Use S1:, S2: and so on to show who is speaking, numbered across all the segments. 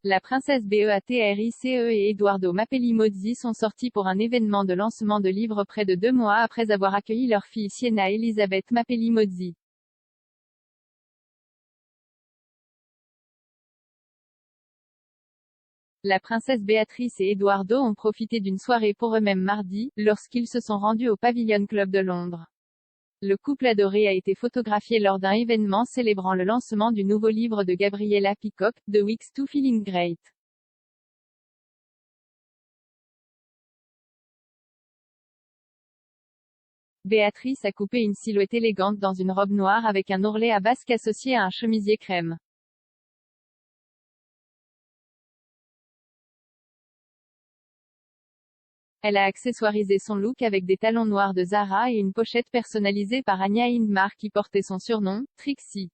S1: La princesse Beatrice et Edoardo Mapelli-Mozzi sont sortis pour un événement de lancement de livre près de 2 mois après avoir accueilli leur fille Sienna Elisabeth Mapelli-Mozzi. La princesse Béatrice et Edoardo ont profité d'une soirée pour eux-mêmes mardi, lorsqu'ils se sont rendus au Pavilion Club de Londres. Le couple adoré a été photographié lors d'un événement célébrant le lancement du nouveau livre de Gabriella Peacock, The Weeks to Feeling Great. Béatrice a coupé une silhouette élégante dans une robe noire avec un ourlet à basque associé à un chemisier crème. Elle a accessoirisé son look avec des talons noirs de Zara et une pochette personnalisée par Anya Hindmar qui portait son surnom, Trixie.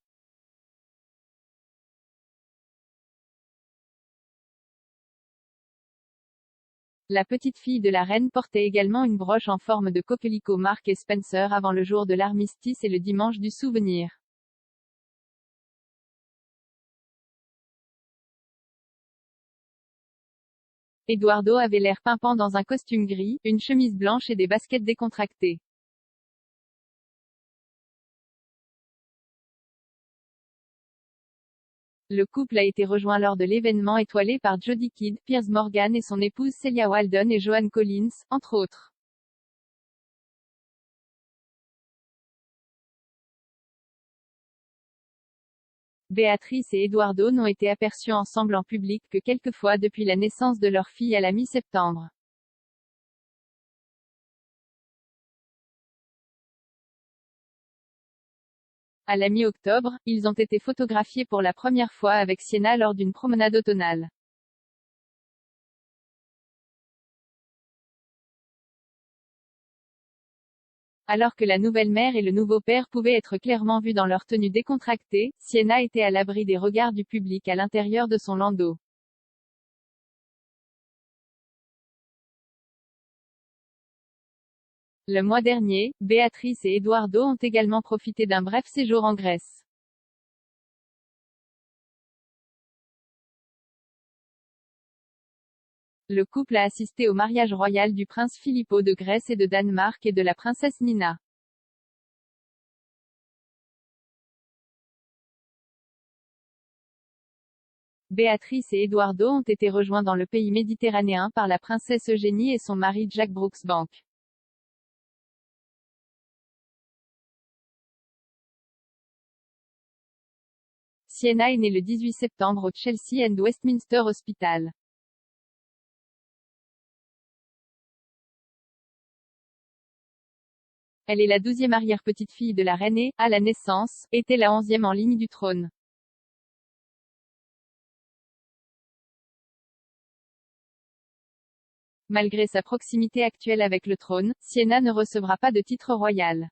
S1: La petite fille de la reine portait également une broche en forme de coquelicot Marks & Spencer avant le jour de l'armistice et le dimanche du souvenir. Edoardo avait l'air pimpant dans un costume gris, une chemise blanche et des baskets décontractées. Le couple a été rejoint lors de l'événement étoilé par Jodie Kidd, Piers Morgan et son épouse Celia Walden et Joan Collins, entre autres. Béatrice et Edoardo n'ont été aperçus ensemble en public que quelques fois depuis la naissance de leur fille à la mi-septembre. À la mi-octobre, ils ont été photographiés pour la première fois avec Sienna lors d'une promenade automnale. Alors que la nouvelle mère et le nouveau père pouvaient être clairement vus dans leur tenue décontractée, Sienna était à l'abri des regards du public à l'intérieur de son landau. Le mois dernier, Béatrice et Edoardo ont également profité d'un bref séjour en Grèce. Le couple a assisté au mariage royal du prince Filippo de Grèce et de Danemark et de la princesse Nina. Béatrice et Edoardo ont été rejoints dans le pays méditerranéen par la princesse Eugénie et son mari Jack Brooksbank. Sienna est née le 18 septembre au Chelsea and Westminster Hospital. Elle est la 12e arrière-petite-fille de la reine et, à la naissance, était la 11e en ligne du trône. Malgré sa proximité actuelle avec le trône, Sienna ne recevra pas de titre royal.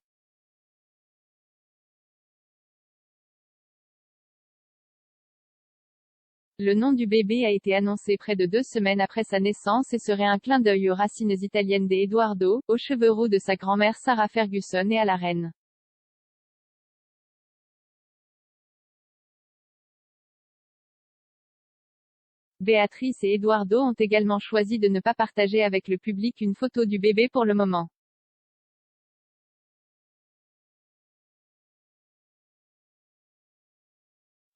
S1: Le nom du bébé a été annoncé près de 2 semaines après sa naissance et serait un clin d'œil aux racines italiennes d'Edoardo, aux cheveux roux de sa grand-mère Sarah Ferguson et à la reine. Béatrice et Edoardo ont également choisi de ne pas partager avec le public une photo du bébé pour le moment.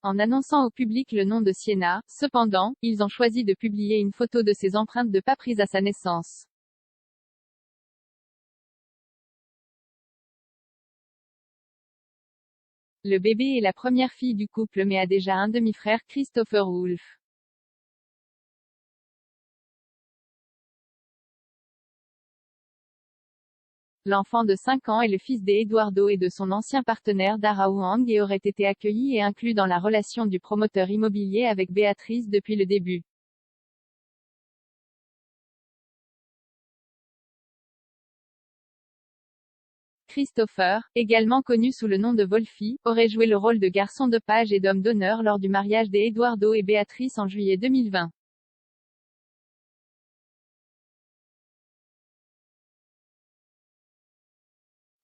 S1: En annonçant au public le nom de Sienna, cependant, ils ont choisi de publier une photo de ses empreintes de pas prises à sa naissance. Le bébé est la première fille du couple mais a déjà un demi-frère, Christopher Wolfe. L'enfant de 5 ans est le fils d'Edoardo et de son ancien partenaire Dara Huang et aurait été accueilli et inclus dans la relation du promoteur immobilier avec Béatrice depuis le début. Christopher, également connu sous le nom de Wolfie, aurait joué le rôle de garçon de page et d'homme d'honneur lors du mariage d'Edoardo et Béatrice en juillet 2020.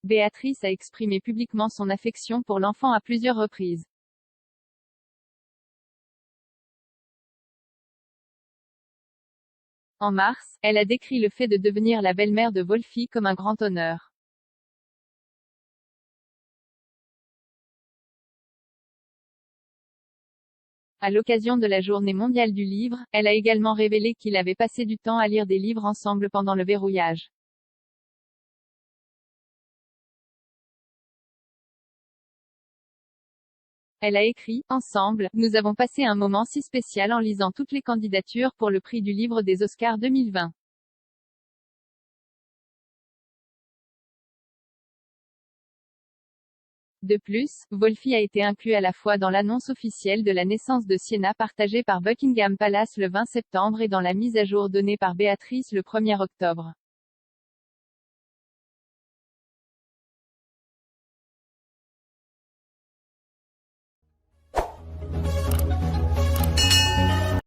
S1: Béatrice a exprimé publiquement son affection pour l'enfant à plusieurs reprises. En mars, elle a décrit le fait de devenir la belle-mère de Wolfie comme un grand honneur. À l'occasion de la Journée mondiale du livre, elle a également révélé qu'il avait passé du temps à lire des livres ensemble pendant le verrouillage. Elle a écrit, ensemble, nous avons passé un moment si spécial en lisant toutes les candidatures pour le prix du livre des Oscars 2020. De plus, Wolfie a été inclus à la fois dans l'annonce officielle de la naissance de Sienna partagée par Buckingham Palace le 20 septembre et dans la mise à jour donnée par Béatrice le 1er octobre.